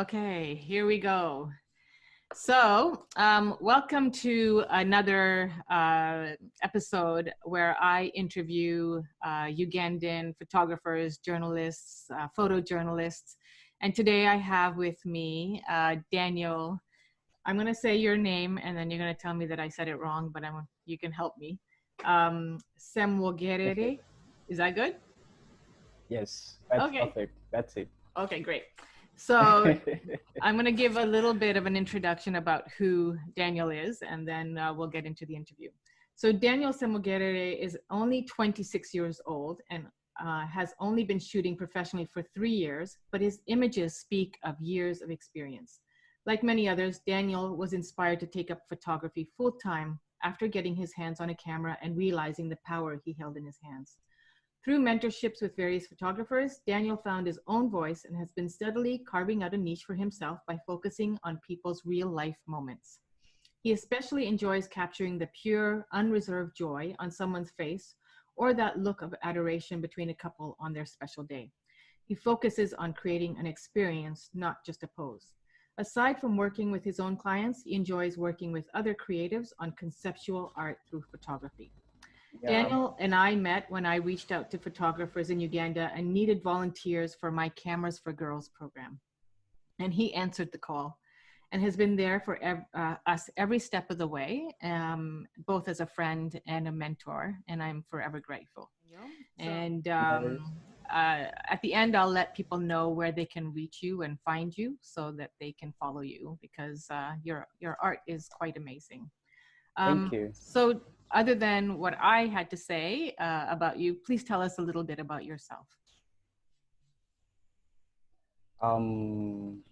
Okay, here we go. So, welcome to another episode where I interview Ugandan photographers, journalists, photojournalists. And today I have with me Daniel. I'm going to say your name and then you're going to tell me that I said it wrong, but you can help me. Semwogerere. Is that good? Yes, that's Okay. perfect. That's it. Okay, great. So I'm going to give a little bit of an introduction about who Daniel is, and then we'll get into the interview. So Daniel Semogerere is only 26 years old and has only been shooting professionally for 3 years, but his images speak of years of experience. Like many others, Daniel was inspired to take up photography full-time after getting his hands on a camera and realizing the power he held in his hands. Through mentorships with various photographers, Daniel found his own voice and has been steadily carving out a niche for himself by focusing on people's real-life moments. He especially enjoys capturing the pure, unreserved joy on someone's face or that look of adoration between a couple on their special day. He focuses on creating an experience, not just a pose. Aside from working with his own clients, he enjoys working with other creatives on conceptual art through photography. Yeah. Daniel and I met when I reached out to photographers in Uganda and needed volunteers for my Cameras for Girls program. And he answered the call and has been there for us every step of the way, both as a friend and a mentor. And I'm forever grateful. And at the end, I'll let people know where they can reach you and find you so that they can follow you, because your art is quite amazing. Thank you. So other than what I had to say about you, please tell us a little bit about yourself. I'm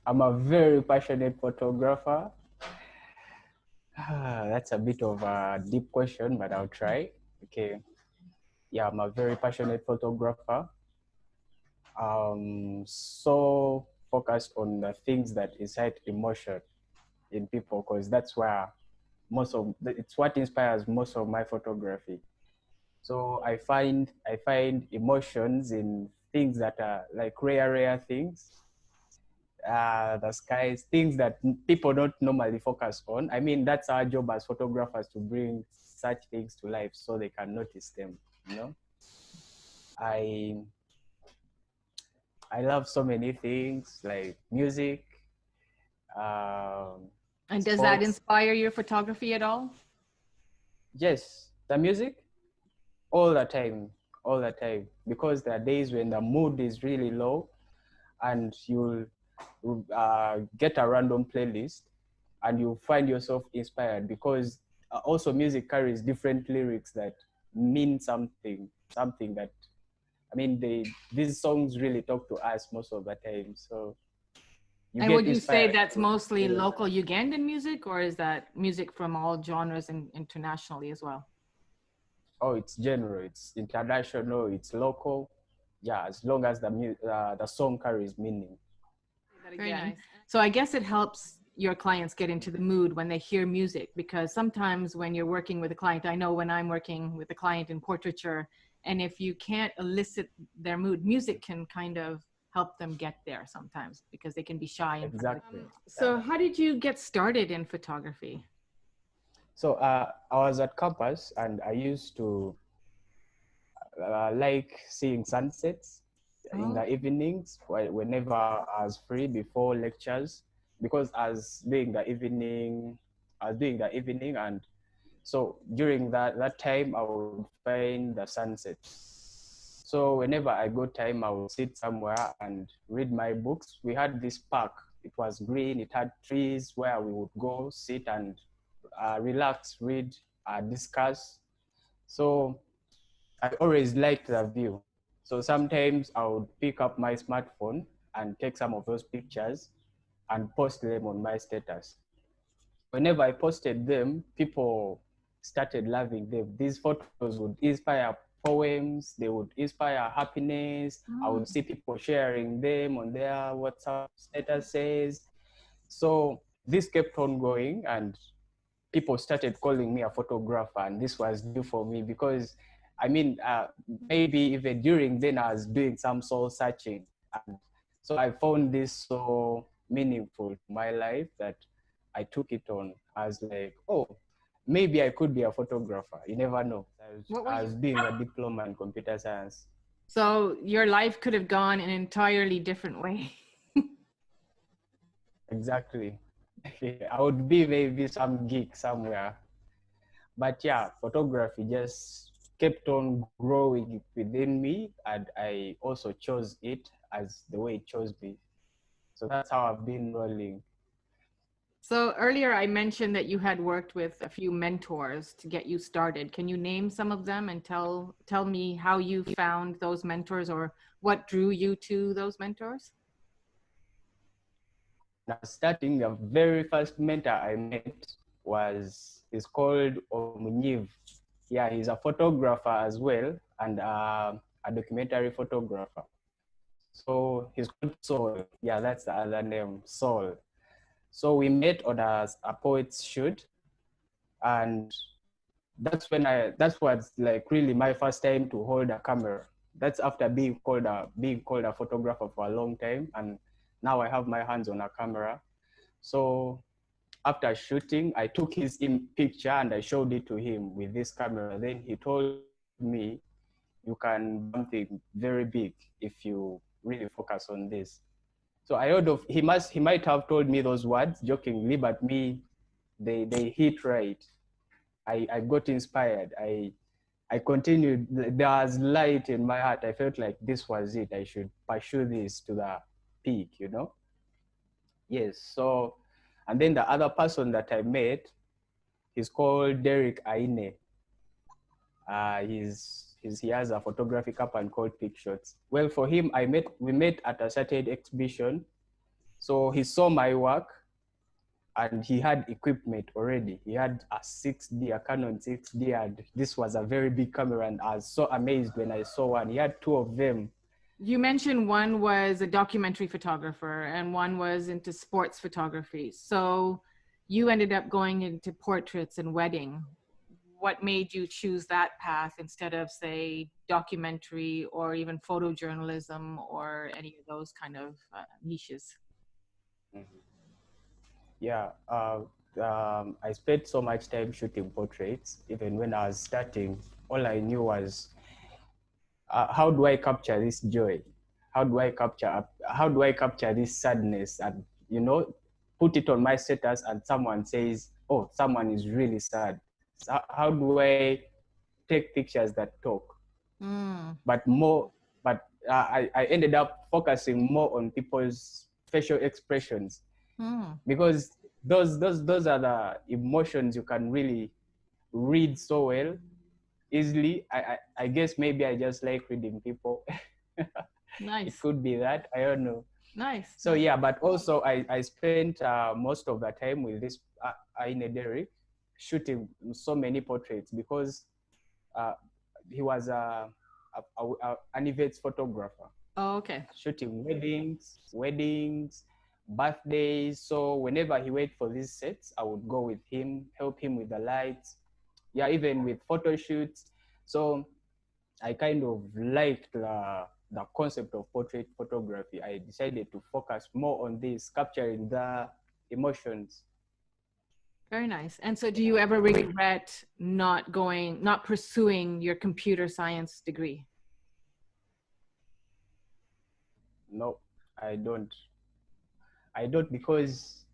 a very passionate photographer. That's a bit of a deep question, but I'll try. Okay. Yeah, I'm a very passionate photographer. So focused on the things that incite emotion in people, because that's where it's what inspires most of my photography. So I find emotions in things that are like rare things, the skies, things that people don't normally focus on. I mean, that's our job as photographers, to bring such things to life so they can notice them. You know, I love so many things like music. And does that Sports. inspire your photography at all? Yes, the music, all the time, because there are days when the mood is really low and you'll get a random playlist and you find yourself inspired, because also music carries different lyrics that mean something that, I mean, these songs really talk to us most of the time. So and would you say inspired. that's mostly local Ugandan music, or is that music from all genres and internationally as well? Oh, it's general, it's international, it's local. Yeah, as long as the song carries meaning. Very nice. So I guess it helps your clients get into the mood when they hear music, because sometimes when you're working with a client, I know when I'm working with a client in portraiture, and if you can't elicit their mood, music can kind of help them get there sometimes, because they can be shy. Exactly. So how did you get started in photography? So I was at campus and I used to like seeing sunsets in the evenings whenever I was free before lectures, because I was doing the evening, and so during that time I would find the sunsets. So whenever I got time, I would sit somewhere and read my books. We had this park. It was green. It had trees where we would go sit and relax, read, discuss. So I always liked the view. So sometimes I would pick up my smartphone and take some of those pictures and post them on my status. Whenever I posted them, people started loving them. These photos would inspire poems, they would inspire happiness. I would see people sharing them on their WhatsApp statuses. So this kept on going, and people started calling me a photographer, and this was new for me, because I mean, maybe even during then I was doing some soul searching, and So I found this so meaningful to my life that I took it on as like, oh, maybe I could be a photographer. You never know. What were I you? was doing a diploma in computer science. So your life could have gone an entirely different way. Exactly. I would be maybe some geek somewhere. But yeah, photography just kept on growing within me, and I also chose it as the way it chose me. So that's how I've been rolling. So earlier I mentioned that you had worked with a few mentors to get you started. Can you name some of them and tell me how you found those mentors or what drew you to those mentors? When I was starting, the very first mentor I met is called Omunyiv. Yeah, he's a photographer as well, and a documentary photographer. So he's called Saul. Yeah, that's the other name, Saul. So we met on a poet's shoot, and that's what's like really my first time to hold a camera. That's after being called a photographer for a long time, and now I have my hands on a camera. So after shooting, I took his picture and I showed it to him with this camera. Then he told me, "You can do something very big if you really focus on this." So I heard of he might have told me those words jokingly, but me they hit right. I got inspired. I continued. There was light in my heart. I felt like this was it. I should pursue this to the peak, you know? Yes. So, and then the other person that I met, he's called Derek Aine. He has a photography company called Pick Shots. Well, for him, we met at a certain exhibition. So he saw my work and he had equipment already. He had a Canon 6D, and this was a very big camera, and I was so amazed when I saw one. He had two of them. You mentioned one was a documentary photographer and one was into sports photography. So you ended up going into portraits and wedding. What made you choose that path instead of, say, documentary or even photojournalism or any of those kind of niches? Yeah, I spent so much time shooting portraits. Even when I was starting, all I knew was how do I capture this joy? How do I capture this sadness? And you know, put it on my status, and someone says, "Oh, someone is really sad." So how do I take pictures that talk? Mm. But I ended up focusing more on people's facial expressions Mm. because those are the emotions you can really read so well easily. I guess maybe I just like reading people. It Nice. could be that, I don't know. Nice. So Nice. yeah, but also I spent most of the time with this Aine Derek shooting so many portraits because uh, he was an events photographer, Oh, okay. shooting weddings, birthdays. So whenever he went for these sets, I would go with him, help him with the lights. Yeah, even with photo shoots. So I kind of liked the concept of portrait photography. I decided to focus more on this, capturing the emotions. Very nice. And so do you ever regret not pursuing your computer science degree? No, I don't. I don't because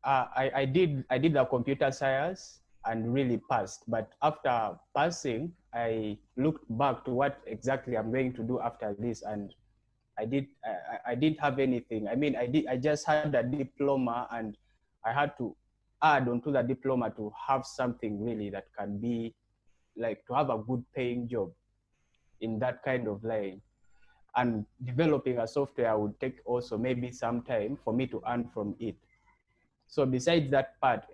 I did the computer science and really passed. But after passing, I looked back to what exactly I'm going to do after this, and I didn't have anything. I mean, I just had a diploma, and I had to add onto the diploma to have something really that can be like to have a good paying job in that kind of line. And developing a software would take also maybe some time for me to earn from it. So besides that part,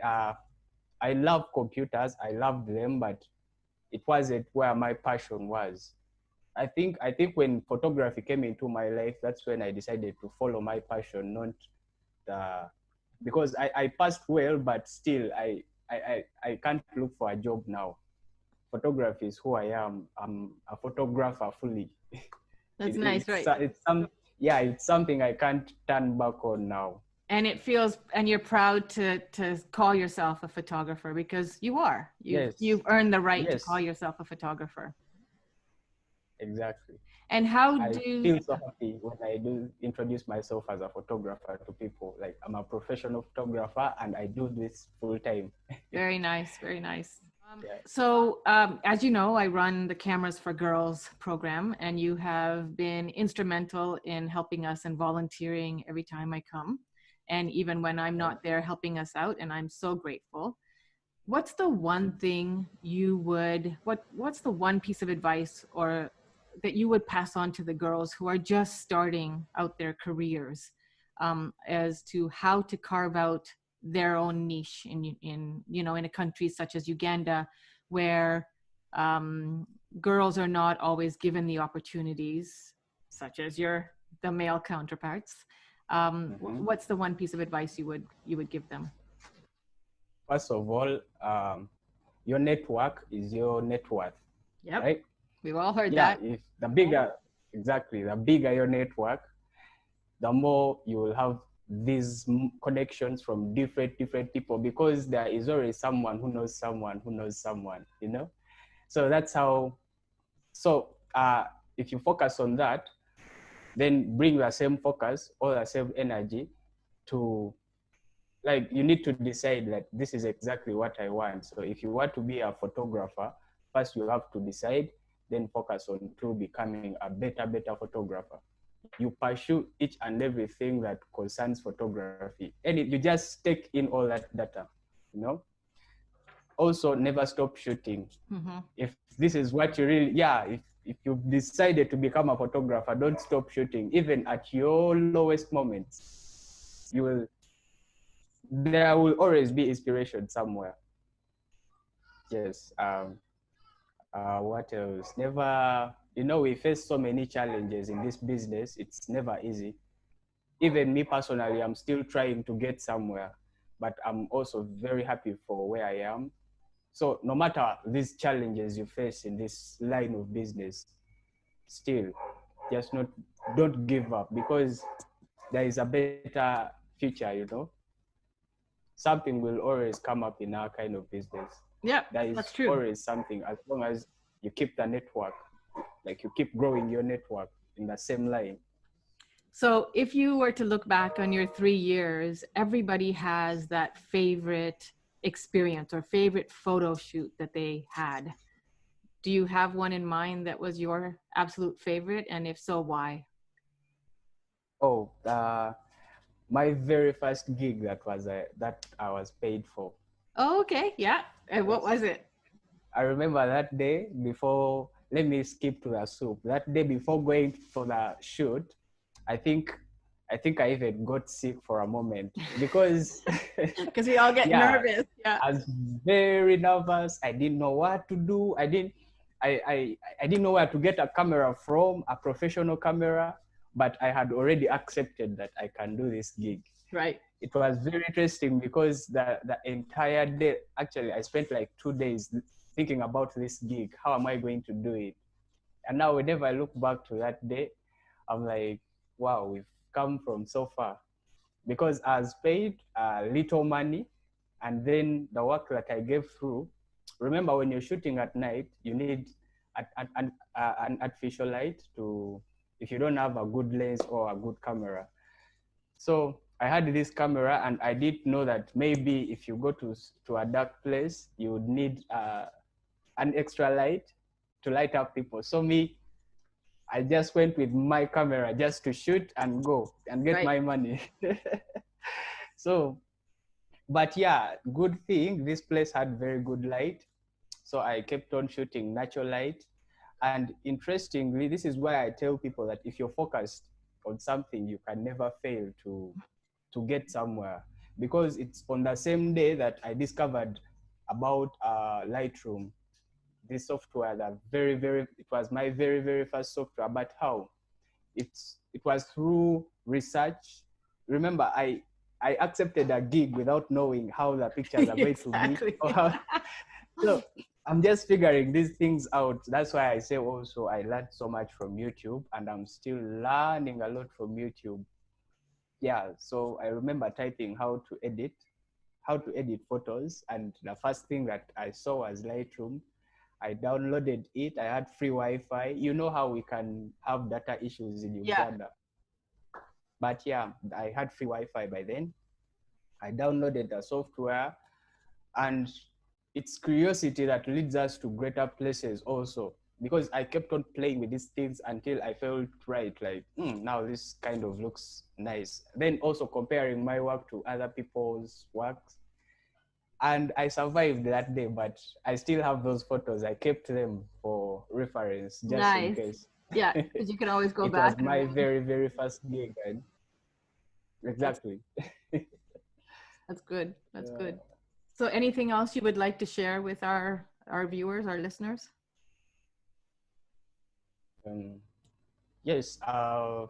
I love computers. I loved them, but it wasn't where my passion was. I think when photography came into my life, that's when I decided to follow my passion, not the because I passed well, but still I can't look for a job now. Photography is who I am. I'm a photographer fully. That's nice, right? It's some yeah, it's something I can't turn back on now. And it feels, and you're proud to call yourself a photographer, because you are. You've Yes, earned the right to call yes, yourself a photographer. exactly. And how I do feel so happy when I do introduce myself as a photographer to people. Like I'm a professional photographer and I do this full time. Very nice, very nice. Yeah. As you know, I run the Cameras for Girls program, and you have been instrumental in helping us and volunteering every time I come, and even when I'm not there, helping us out, and I'm so grateful. What's the one thing you would, what's the one piece of advice or that you would pass on to the girls who are just starting out their careers, as to how to carve out their own niche in you know, in a country such as Uganda, where girls are not always given the opportunities such as the male counterparts. Mhm. What's the one piece of advice you would give them? First of all, your network is your net worth, Yep, right? we've all heard Yeah, that. if the bigger, exactly, the bigger your network, the more you will have these connections from different people, because there is always someone who knows someone who knows someone, you know? So that's how, so if you focus on that, then bring the same focus or the same energy to, like, you need to decide that this is exactly what I want. So if you want to be a photographer, first you have to decide, then focus on to becoming a better photographer. You pursue each and everything that concerns photography, and you just take in all that data, you know. Also, never stop shooting. Mm-hmm. If this is what you really, yeah, if you've decided to become a photographer, don't stop shooting. Even at your lowest moments, you will, there will always be inspiration somewhere. Yes. What else? Never, you know, we face so many challenges in this business. It's never easy. Even me personally, I'm still trying to get somewhere, but I'm also very happy for where I am. So no matter these challenges you face in this line of business, still just not, don't give up, because there is a better future, you know. Something will always come up in our kind of business. Yeah, There that's is true. always something, as long as you keep the network, like you keep growing your network in the same line. So if you were to look back on your 3 years, everybody has that favorite experience or favorite photo shoot that they had. Do you have one in mind that was your absolute favorite? And if so, why? Oh, my very first gig that I was paid for. Oh, okay. Yeah. And what Yes. was it? I remember that day before, let me skip to the soup. That day before going for the shoot, I think I even got sick for a moment, because Because we all get yeah, nervous. Yeah. I was very nervous. I didn't know what to do. I didn't know where to get a camera from, a professional camera, but I had already accepted that I can do this gig. Right. It was very interesting because the entire day, actually, I spent like 2 days thinking about this gig. How am I going to do it? And now, whenever I look back to that day, I'm like, wow, we've come from so far. Because I was paid little money, and then the work that I gave through. Remember, when you're shooting at night, you need an artificial light to, if you don't have a good lens or a good camera. So I had this camera, and I didn't know that maybe if you go to a dark place, you would need an extra light to light up people. So I just went with my camera just to shoot and go and get Right. my money. So, but yeah, good thing this place had very good light. So I kept on shooting natural light. And interestingly, this is why I tell people that if you're focused on something, you can never fail to get somewhere, because it's on the same day that I discovered about Lightroom, this software that it was my very first software. But how? It was through research. Remember, I accepted a gig without knowing how the pictures are going to be. Exactly. So I'm just figuring these things out. That's why I say also I learned so much from YouTube, and I'm still learning a lot from YouTube. Yeah, so I remember typing how to edit photos, and the first thing that I saw was Lightroom. I downloaded it. I had free Wi-Fi. You know how we can have data issues in Yeah. Uganda. But yeah, I had free Wi-Fi by then. I downloaded the software, and it's curiosity that leads us to greater places also, because I kept on playing with these things until I felt right, like now this kind of looks nice. Then also comparing my work to other people's works, and I survived that day, but I still have those photos. I kept them for reference just in Nice. case. Yeah, because you can always go It back was and my read. very first gig, and That's exactly. that's good. That's Yeah. good. So anything else you would like to share with our viewers, our listeners? um, Yes,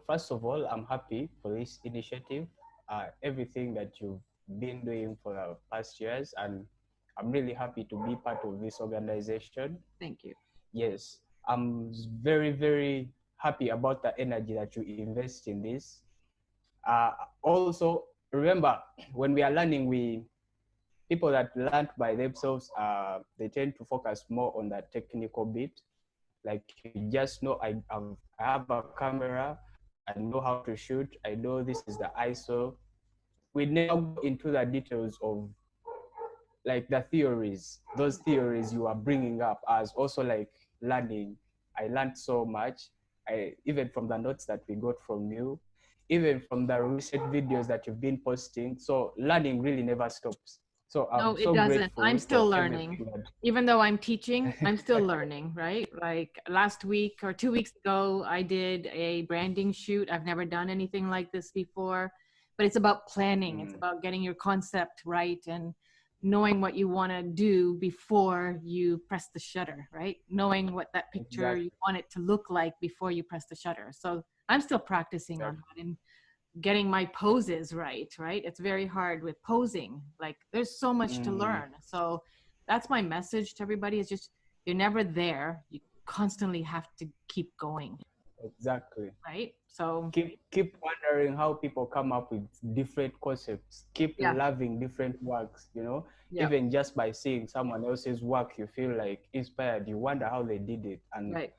first of all, I'm happy for this initiative, everything that you've been doing for the past years, and I'm really happy to be part of this organization. Thank you. Yes, I'm very happy about the energy that you invest in this. Also, remember, when we are learning, people that learn by themselves, they tend to focus more on the technical bit. Like you just know, I have a camera, I know how to shoot, I know this is the ISO. We never go into the details of like the theories, those theories you are bringing up as also like learning. I learned so much, even from the notes that we got from you, even from the recent videos that you've been posting. So learning really never stops. So No, I'm it so doesn't. I'm grateful still for learning. everything Even though I'm teaching, I'm still learning, right? Like last week or 2 weeks ago, I did a branding shoot. I've never done anything like this before, but it's about planning. It's about getting your concept right and knowing what you want to do before you press the shutter, right? Knowing what that picture Exactly. you want it to look like before you press the shutter. So I'm still practicing on that and getting my poses right. It's very hard with posing. Like there's so much to learn. So that's my message to everybody, is just you're never there, you constantly have to keep going, Exactly. right? So Keep wondering how people come up with different concepts. Keep yeah, loving different works, yeah, even just by seeing someone else's work, you feel like inspired. You wonder how they did it. And right.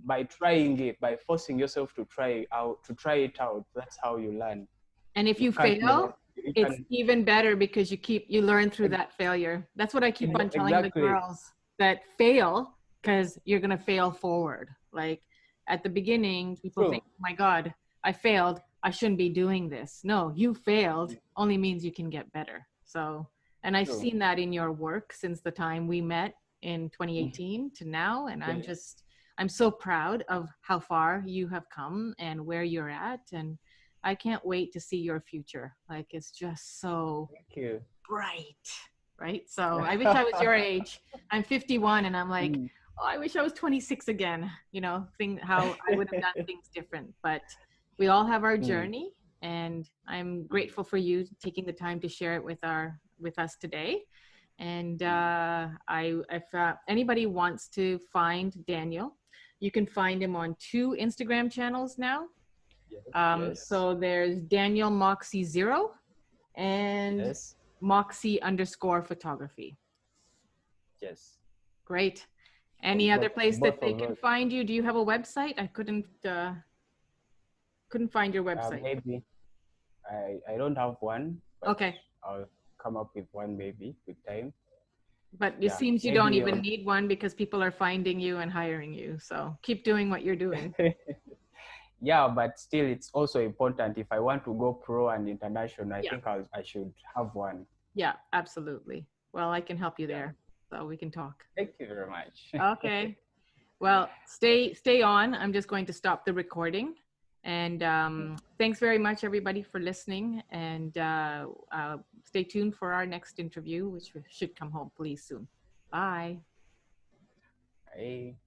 by trying it, by forcing yourself to try it out, that's how you learn. And if You you can't never fail, you it's can even better because you learn through ex- that failure. That's what I keep on telling the exactly. girls, that fail because you're going to fail forward. Like at the beginning, people True. think, oh my God, I failed, I shouldn't be doing this. No, you failed only means you can get better. So, and I've True. seen that in your work since the time we met in 2018 to now. And I'm so proud of how far you have come and where you're at. And I can't wait to see your future. Like it's just so Thank you. bright, right? So I wish I was your age. I'm 51 and I'm like, oh, I wish I was 26 again. How I would have done things different. But we all have our journey, and I'm grateful for you taking the time to share it with us today. And if anybody wants to find Daniel, you can find him on 2 Instagram channels now. Yes. So there's Daniel Moxie 0 and Yes. Moxie_photography. Yes. Great. On Any other place both that they of can those. find you? Do you have a website? I couldn't find your website. Maybe I don't have one, but Okay. I'll come up with one maybe with time. But it Yeah, seems you don't maybe even need one because people are finding you and hiring you. So keep doing what you're doing. yeah, but still, it's also important. If I want to go pro and international, I Yeah. think I should have one. Yeah, absolutely. Well, I can help you Yeah. there. So we can talk. Thank you very much. Okay. Well, stay on. I'm just going to stop the recording. And thanks very much, everybody, for listening. And stay tuned for our next interview, which should come hopefully soon. Bye. Hey.